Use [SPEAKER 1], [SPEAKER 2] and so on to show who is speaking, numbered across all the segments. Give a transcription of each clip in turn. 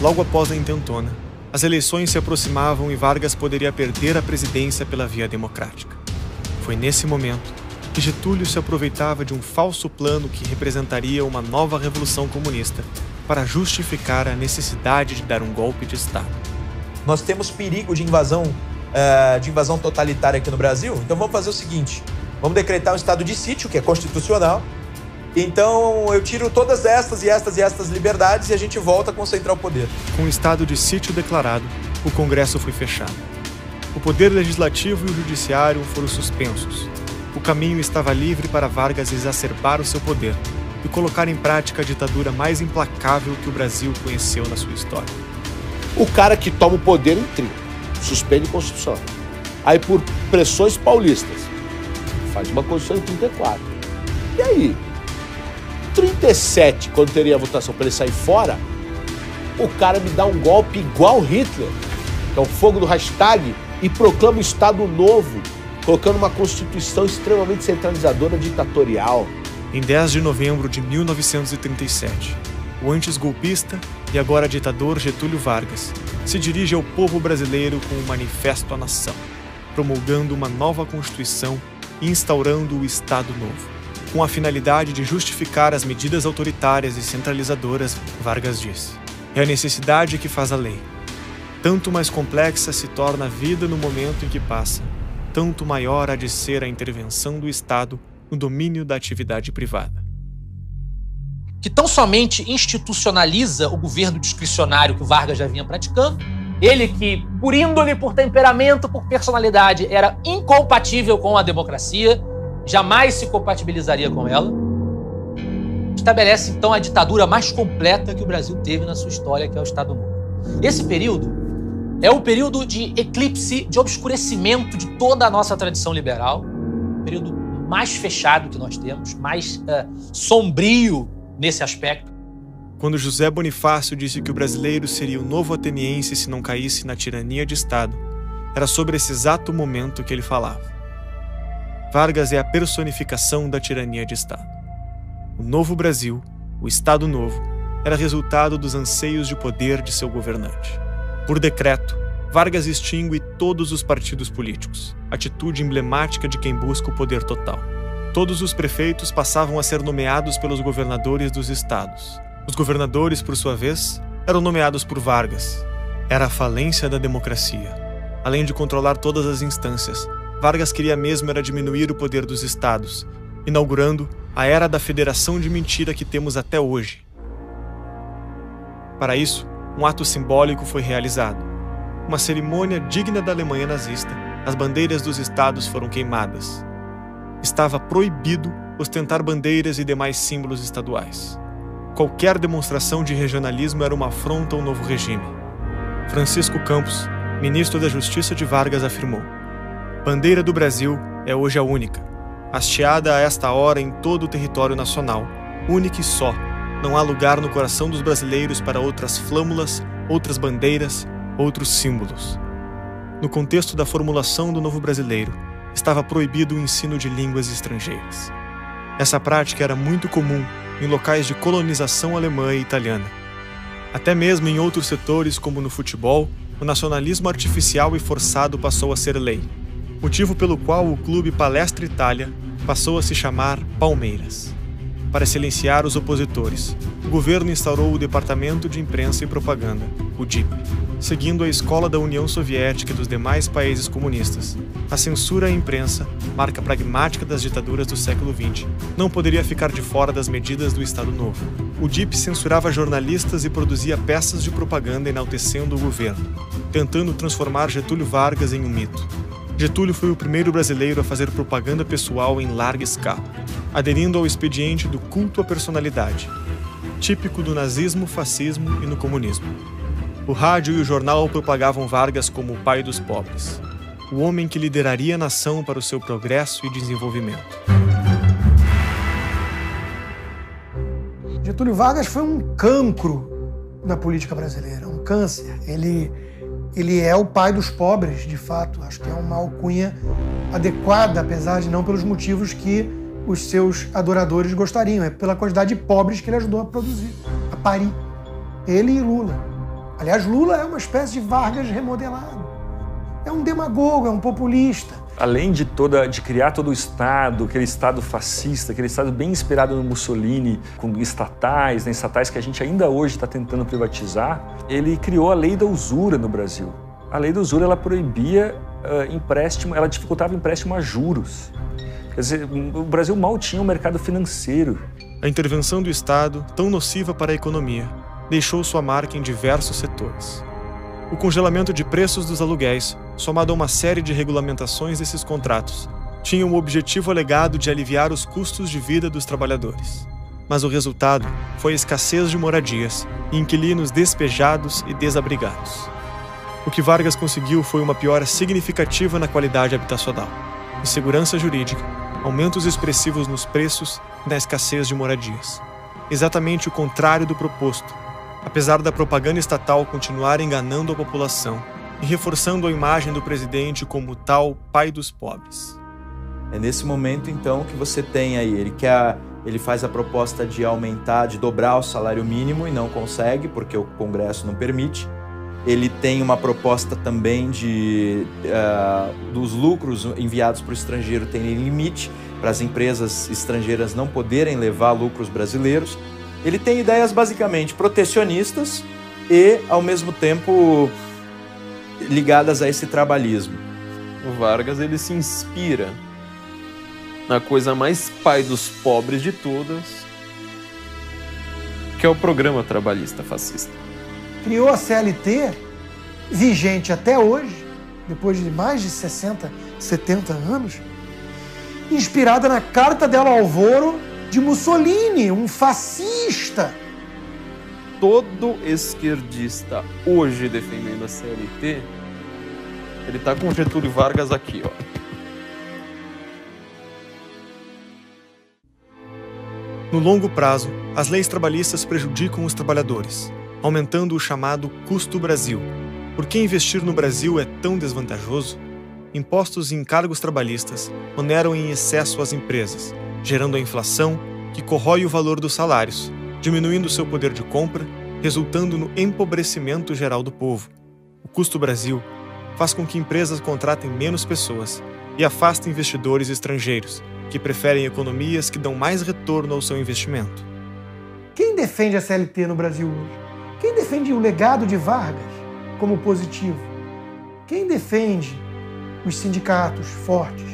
[SPEAKER 1] logo após a intentona, as eleições se aproximavam e Vargas poderia perder a presidência pela via democrática. Foi nesse momento que Getúlio se aproveitava de um falso plano que representaria uma nova revolução comunista para justificar a necessidade de dar um golpe de Estado.
[SPEAKER 2] Nós temos perigo de invasão totalitária aqui no Brasil, então vamos fazer o seguinte, vamos decretar um estado de sítio, que é constitucional, então eu tiro todas estas liberdades e a gente volta a concentrar o poder.
[SPEAKER 1] Com o estado de sítio declarado, o Congresso foi fechado. O poder legislativo e o judiciário foram suspensos. O caminho estava livre para Vargas exacerbar o seu poder e colocar em prática a ditadura mais implacável que o Brasil conheceu na sua história.
[SPEAKER 3] O cara que toma o poder em 30, suspende a Constituição. Aí, por pressões paulistas, faz uma Constituição em 34. E aí, 37, quando teria a votação para ele sair fora, o cara me dá um golpe igual Hitler, que é o fogo do hashtag, e proclama um Estado novo, colocando uma Constituição extremamente centralizadora, ditatorial.
[SPEAKER 1] Em 10 de novembro de 1937, o antes golpista e agora ditador Getúlio Vargas se dirige ao povo brasileiro com um manifesto à nação, promulgando uma nova Constituição e instaurando o Estado Novo. Com a finalidade de justificar as medidas autoritárias e centralizadoras, Vargas disse: é a necessidade que faz a lei. Tanto mais complexa se torna a vida no momento em que passa, tanto maior há de ser a intervenção do Estado no domínio da atividade privada.
[SPEAKER 4] Que tão somente institucionaliza o governo discricionário que o Vargas já vinha praticando, ele que, por índole, por temperamento, por personalidade, era incompatível com a democracia, jamais se compatibilizaria com ela, estabelece então a ditadura mais completa que o Brasil teve na sua história, que é o Estado Novo. Esse período é o período de eclipse, de obscurecimento de toda a nossa tradição liberal, o período mais fechado que nós temos, mais sombrio nesse aspecto.
[SPEAKER 1] Quando José Bonifácio disse que o brasileiro seria o novo ateniense se não caísse na tirania de Estado, era sobre esse exato momento que ele falava. Vargas é a personificação da tirania de Estado. O novo Brasil, o Estado Novo, era resultado dos anseios de poder de seu governante. Por decreto, Vargas extingue todos os partidos políticos, atitude emblemática de quem busca o poder total. Todos os prefeitos passavam a ser nomeados pelos governadores dos estados. Os governadores, por sua vez, eram nomeados por Vargas. Era a falência da democracia. Além de controlar todas as instâncias, Vargas queria mesmo era diminuir o poder dos estados, inaugurando a era da federação de mentira que temos até hoje. Para isso, um ato simbólico foi realizado. Uma cerimônia digna da Alemanha nazista, as bandeiras dos estados foram queimadas. Estava proibido ostentar bandeiras e demais símbolos estaduais. Qualquer demonstração de regionalismo era uma afronta ao novo regime. Francisco Campos, ministro da Justiça de Vargas, afirmou: bandeira do Brasil é hoje a única, hasteada a esta hora em todo o território nacional, única e só. Não há lugar no coração dos brasileiros para outras flâmulas, outras bandeiras, outros símbolos. No contexto da formulação do novo brasileiro, estava proibido o ensino de línguas estrangeiras. Essa prática era muito comum em locais de colonização alemã e italiana. Até mesmo em outros setores, como no futebol, o nacionalismo artificial e forçado passou a ser lei, motivo pelo qual o clube Palestra Itália passou a se chamar Palmeiras. Para silenciar os opositores, o governo instaurou o Departamento de Imprensa e Propaganda, o DIP. Seguindo a escola da União Soviética e dos demais países comunistas, a censura à imprensa, marca pragmática das ditaduras do século XX, não poderia ficar de fora das medidas do Estado Novo. O DIP censurava jornalistas e produzia peças de propaganda enaltecendo o governo, tentando transformar Getúlio Vargas em um mito. Getúlio foi o primeiro brasileiro a fazer propaganda pessoal em larga escala, aderindo ao expediente do culto à personalidade, típico do nazismo, fascismo e no comunismo. O rádio e o jornal propagavam Vargas como o pai dos pobres, o homem que lideraria a nação para o seu progresso e desenvolvimento.
[SPEAKER 5] Getúlio Vargas foi um cancro da política brasileira, um câncer. Ele é o pai dos pobres, de fato. Acho que é uma alcunha adequada, apesar de não pelos motivos que os seus adoradores gostariam. É pela quantidade de pobres que ele ajudou a produzir, a parir. Ele e Lula. Aliás, Lula é uma espécie de Vargas remodelado. É um demagogo, é um populista.
[SPEAKER 6] Além de criar todo o Estado, aquele Estado fascista, aquele Estado bem inspirado no Mussolini, com estatais, né, estatais que a gente ainda hoje está tentando privatizar, ele criou a lei da usura no Brasil. A lei da usura, ela proibia empréstimo, ela dificultava empréstimo a juros. Quer dizer, o Brasil mal tinha um mercado financeiro.
[SPEAKER 1] A intervenção do Estado, tão nociva para a economia, deixou sua marca em diversos setores. O congelamento de preços dos aluguéis, somado a uma série de regulamentações desses contratos, tinha o objetivo alegado de aliviar os custos de vida dos trabalhadores. Mas o resultado foi a escassez de moradias e inquilinos despejados e desabrigados. O que Vargas conseguiu foi uma piora significativa na qualidade habitacional, insegurança jurídica, aumentos expressivos nos preços e na escassez de moradias. Exatamente o contrário do proposto, apesar da propaganda estatal continuar enganando a população e reforçando a imagem do presidente como tal pai dos pobres.
[SPEAKER 2] É nesse momento, então, que você tem aí, ele faz a proposta de aumentar, de dobrar o salário mínimo e não consegue, porque o Congresso não permite. Ele tem uma proposta também dos lucros enviados para o estrangeiro terem limite, para as empresas estrangeiras não poderem levar lucros brasileiros. Ele tem ideias basicamente protecionistas e, ao mesmo tempo, ligadas a esse trabalhismo.
[SPEAKER 7] O Vargas, ele se inspira na coisa mais pai dos pobres de todas, que é o programa trabalhista fascista.
[SPEAKER 5] Criou a CLT, vigente até hoje, depois de mais de 60, 70 anos, inspirada na Carta del Alvoro de Mussolini, um fascista.
[SPEAKER 7] Todo esquerdista hoje defendendo a CLT, ele tá com Getúlio Vargas aqui, ó.
[SPEAKER 1] No longo prazo, as leis trabalhistas prejudicam os trabalhadores, aumentando o chamado custo Brasil. Por que investir no Brasil é tão desvantajoso? Impostos e encargos trabalhistas oneram em excesso as empresas, gerando a inflação que corrói o valor dos salários, diminuindo seu poder de compra, resultando no empobrecimento geral do povo. O custo Brasil faz com que empresas contratem menos pessoas e afastem investidores estrangeiros, que preferem economias que dão mais retorno ao seu investimento.
[SPEAKER 5] Quem defende a CLT no Brasil hoje? Quem defende o legado de Vargas como positivo? Quem defende os sindicatos fortes?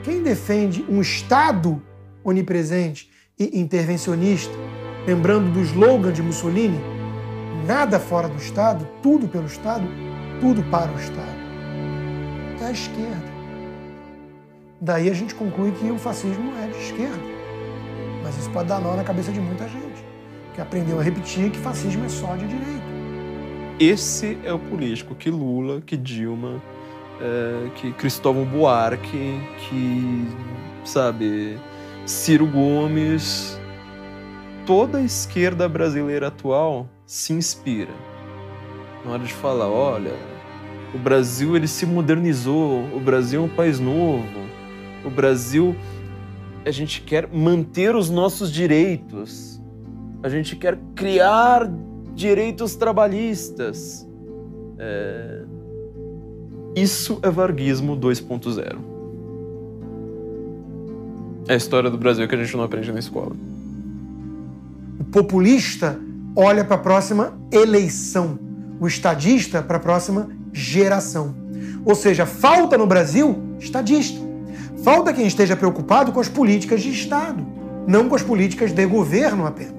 [SPEAKER 5] Quem defende um Estado onipresente e intervencionista? Lembrando do slogan de Mussolini, nada fora do Estado, tudo pelo Estado, tudo para o Estado. É a esquerda. Daí a gente conclui que o fascismo é de esquerda. Mas isso pode dar nó na cabeça de muita gente, que aprendeu a repetir que fascismo é só de direita.
[SPEAKER 7] Esse é o político que Lula, que Dilma, que Cristóvão Buarque, que, sabe, Ciro Gomes, toda a esquerda brasileira atual se inspira. Na hora de falar, olha, o Brasil ele se modernizou, o Brasil é um país novo, o Brasil, a gente quer manter os nossos direitos, a gente quer criar direitos trabalhistas. Isso é varguismo 2.0. É a história do Brasil que a gente não aprende na escola.
[SPEAKER 5] O populista olha para a próxima eleição, o estadista para a próxima geração. Ou seja, falta no Brasil estadista. Falta quem esteja preocupado com as políticas de Estado, não com as políticas de governo apenas.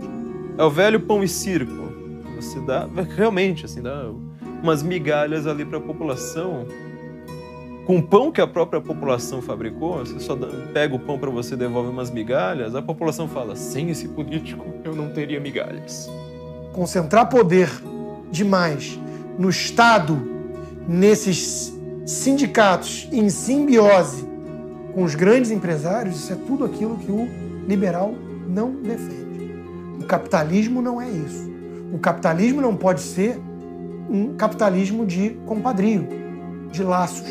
[SPEAKER 7] É o velho pão e circo. Você dá, realmente, assim, dá umas migalhas ali para a população. Com o pão que a própria população fabricou, você só pega o pão para você e devolve umas migalhas, a população fala, sem esse político eu não teria migalhas.
[SPEAKER 5] Concentrar poder demais no Estado, nesses sindicatos em simbiose com os grandes empresários, isso é tudo aquilo que o liberal não defende. O capitalismo não é isso. O capitalismo não pode ser um capitalismo de compadrio, de laços.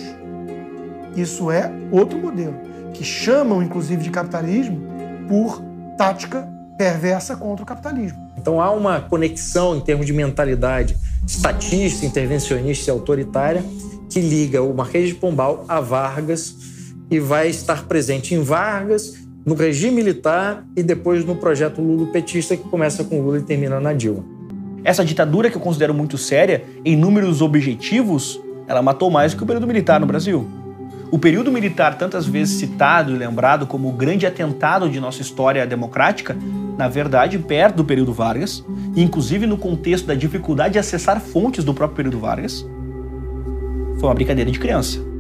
[SPEAKER 5] Isso é outro modelo, que chamam, inclusive, de capitalismo por tática perversa contra o capitalismo.
[SPEAKER 8] Então há uma conexão em termos de mentalidade estatista, intervencionista e autoritária que liga o Marquês de Pombal a Vargas e vai estar presente em Vargas, no regime militar e depois no projeto lulopetista que começa com Lula e termina na Dilma.
[SPEAKER 9] Essa ditadura, que eu considero muito séria, em números objetivos, ela matou mais do que o período militar no Brasil. O período militar, tantas vezes citado e lembrado como o grande atentado de nossa história democrática, na verdade, perto do período Vargas, e inclusive no contexto da dificuldade de acessar fontes do próprio período Vargas, foi uma brincadeira de criança.